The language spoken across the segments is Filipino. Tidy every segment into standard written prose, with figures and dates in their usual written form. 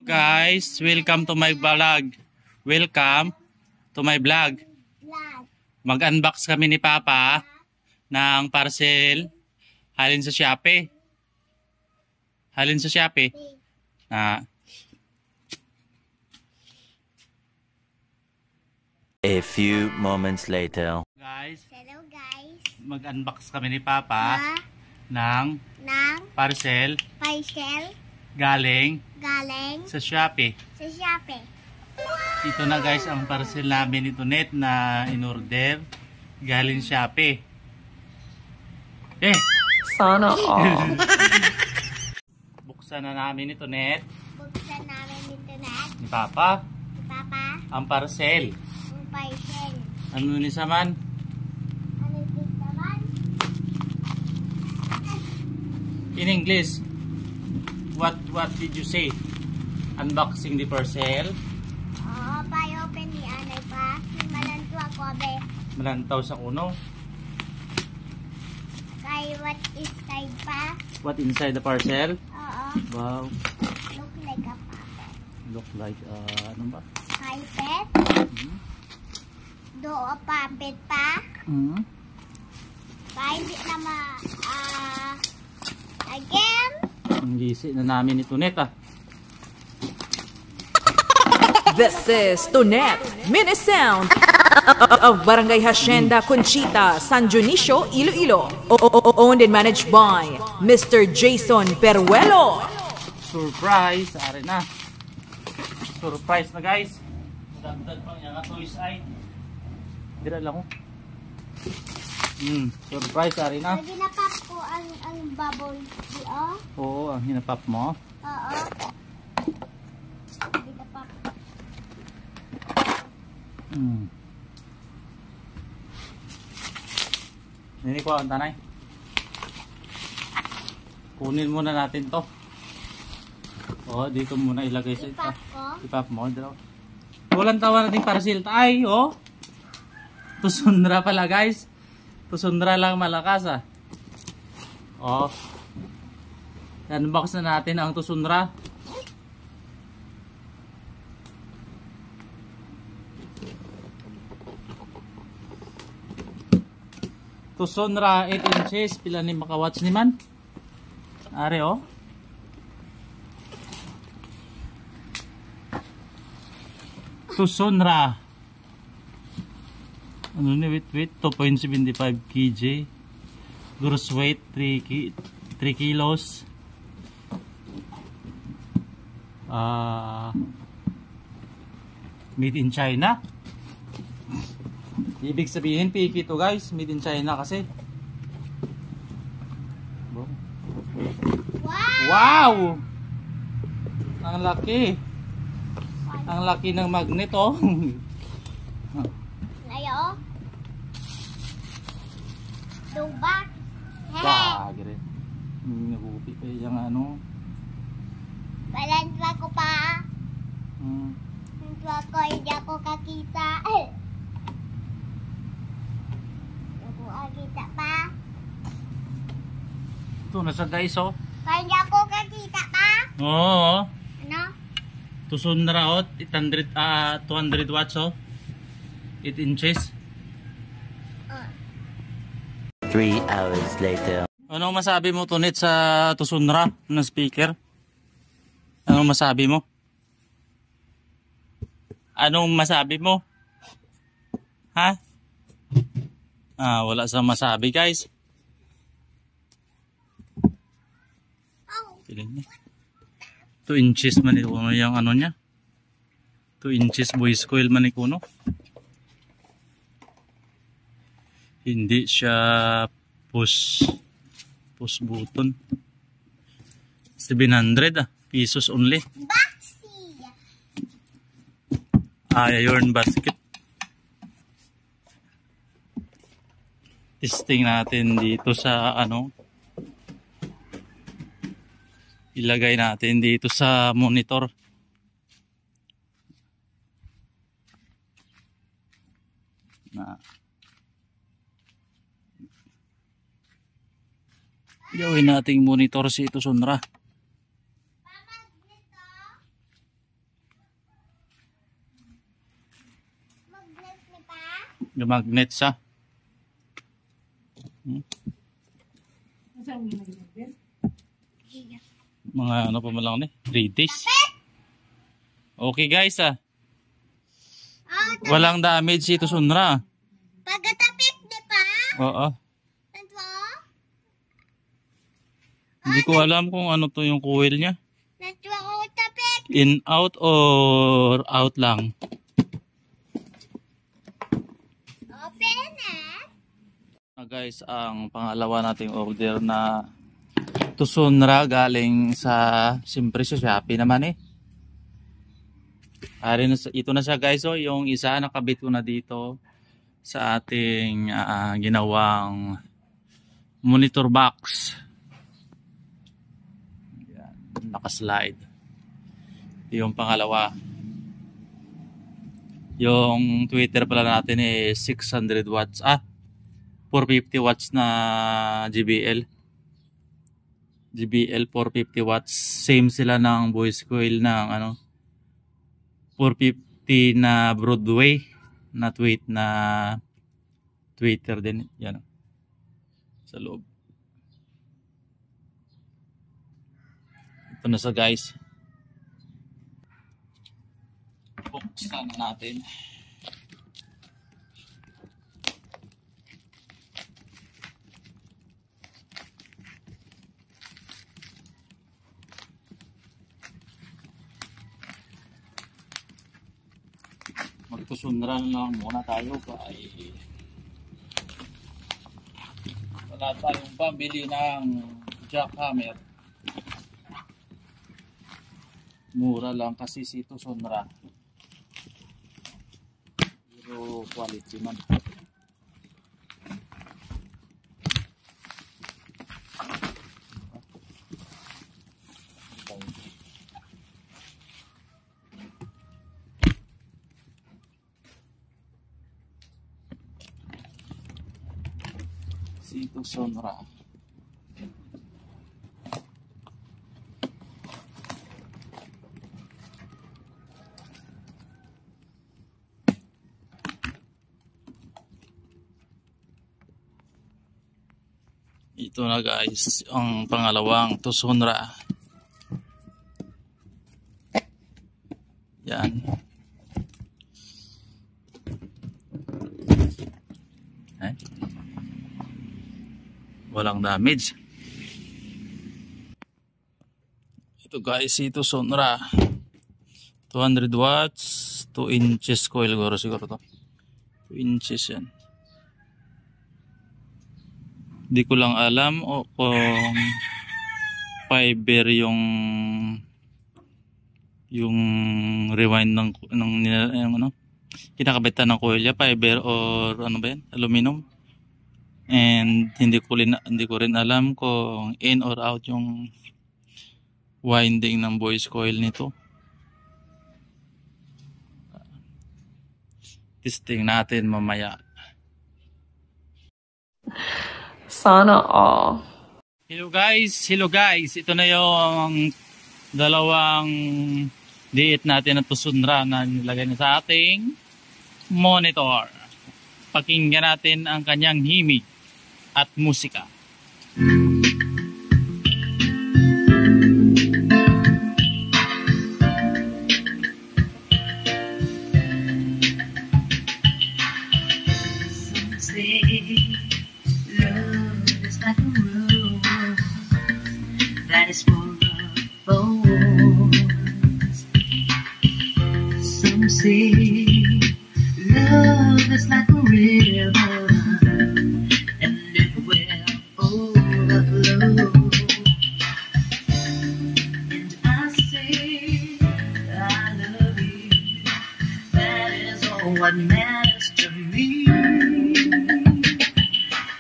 Guys, welcome to my vlog. Welcome to my vlog. Mag-unbox kami ni Papa ng parcel halin sa Shopee. Halin sa Shopee. A few moments later. Guys, Hello guys. mag-unbox kami ni Papa ng parcel galing galing sa Shopee. sa Shopee. Ito na guys ang parcel namin ito net na in-order galing Shopee. Sana all. Buksan na namin ito net Buksan namin ito na ni Papa si Papa ang parcel. ang parcel. Ano ni Saman? Ano dito naman? In English, what did you say? Unboxing the parcel. Oo, pa-open ni Anay pa. Malanto ako, abe. Malantaw sa kuno. Kay what is side pa? What inside the parcel? Oo. Wow, Look like a puppet. look like ano ba? Carpet. Doon puppet pa. Kaya hindi na again. Ang gisi na namin ito net This is Tunet Mini Sound of Barangay Hacienda Conchita, San Dionisio, Iloilo. Owned and managed by Mr. Jason Peruelo. surprise, ari na. Surprise na guys. Dagdag pang yung toys ay. Dira lang ko. Surprise, ari na. Ginapap ko ang bubble. Oo, ang hinapap mo. Oo. Ginapap. Nini ko ang tanay. Kunin muna natin to. Oh, dito muna ilagay sa ito. Ipap ko. Ipap mo, draw. Walang tawa nating parcel tay, oh. Tusundra pala guys. Tusundra lang malakas Oh. Unbox na natin ang Tusundra. Tusundra 8 inches. Pila ni makawatch ni man? Are oh. Tusundra. Ano ni weight 2.75 kg. Gross weight 3 kilos. Made in China. Ibig sabihin piki to guys, made in China kasi. Wow! Ang laki. Ang laki ng magnet oh. Layo. Dubak. Bagre. Nabupi pa yung ano. Balantwa ko pa. Hmm. Balantwa ko, hindi ako kakita. Hindi ako kakita pa. Ito nasa guys oh. Hindi ako kakita pa. Oo. Ano? Tusundra oh, 200 watts oh. 8 inches. 3 hours later. Anong masabi mo Tunit sa Tusundra na speaker? Anong masabi mo? Anong masabi mo? Ha? Wala sa masabi guys. Piling niya. 2 inches man ito yung ano niya. 2 inches voice coil man ito. Hindi siya push button. 700 pesos only. Baxi. Iron basket. Testing natin dito sa ano. Ilagay natin dito sa monitor. Gawin nating monitor si Tusundra. Magnet siya. Mga ano pa lang ni? 3 days. Okay guys Walang damage ito Sunra. Pagkatapik, di pa? Oo. Ito? Hindi ko alam kung ano to yung coil niya. Ito ako tapik. In, out or out lang. Open Guys, ang pangalawa nating order na Tusunra galing sa siyempre sa Shopee naman ito na siya guys yung isa nakabit ko na dito sa ating ginawang monitor box. Yan, nakaslide. Ito yung pangalawa. Yung tweeter pala natin 600 watts 450 watts na JBL 450 watts. Same sila ng voice coil ng 450 na Broadway na tweeter din. Yan sa loob. Ito na sa guys. Buksan na natin. Magtusunra lang muna tayo kay wala tayong pambili ng jackhammer. Mura lang kasi si Tusunra. Pero quality man. Si Tusunra. Ito na guys, ang pangalawang Tusunra. Yan. Walang damage. Ito guys, ito Tusunra 200 watts 2 inches coil siguro to 2 inches yan. Hindi ko lang alam kung fiber yung rewind ng kinakabitan ng coil, fiber or ano ba yan, aluminum. And hindi ko rin alam kung in or out yung winding ng voice coil nito. Testing natin mamaya. Sana all. Hello guys, ito na yung dalawang diet natin na Tusunra na nilagay na sa ating monitor. Pakinggan natin ang kanyang himig at musika. That is for the bones. Some say love is like a river, and it will overflow. And I say I love you. That is all what matters to me.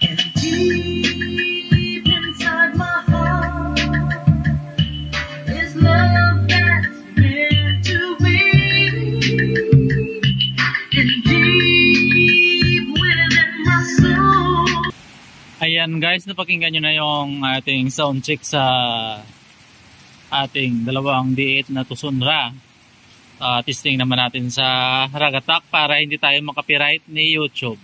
And deep inside my heart is love that's meant to be. And deep within my soul. Ayan guys, napakinggan nyo na yung ating sound check sa ating dalawang D8 na Tusunra. Testing naman natin sa Ragatak para hindi tayo makapiright ni YouTube.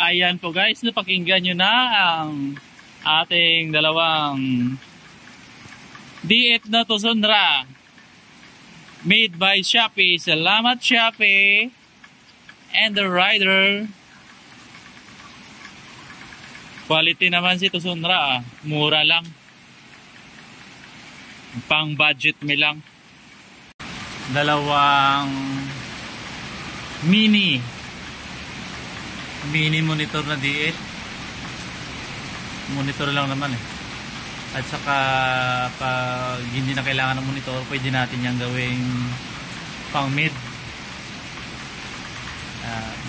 Ayan po guys, napakinggan nyo na ang ating dalawang diet na Tusunra made by Shopee. Salamat Shopee and the rider. Quality naman si Tusunra, mura lang, pang budget me lang. Dalawang mini monitor na diet, monitor lang naman at saka pag hindi na kailangan ng monitor, pwede natin yung gawing pang mid.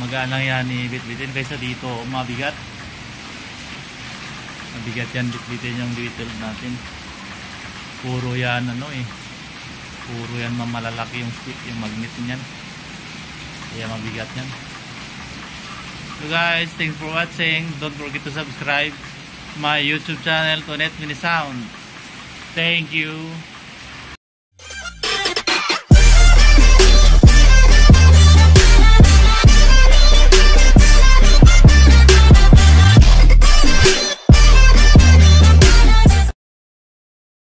Magaan lang yan i-bit-bitin kaysa dito mabigat yan, bit-bitin yung D12 natin. Puro yan puro yan mamalalaki yung stick, yung magnet niyan, kaya mabigat yan. So guys, thanks for watching. Don't forget to subscribe my YouTube channel, Tonet Mini Sound. Thank you.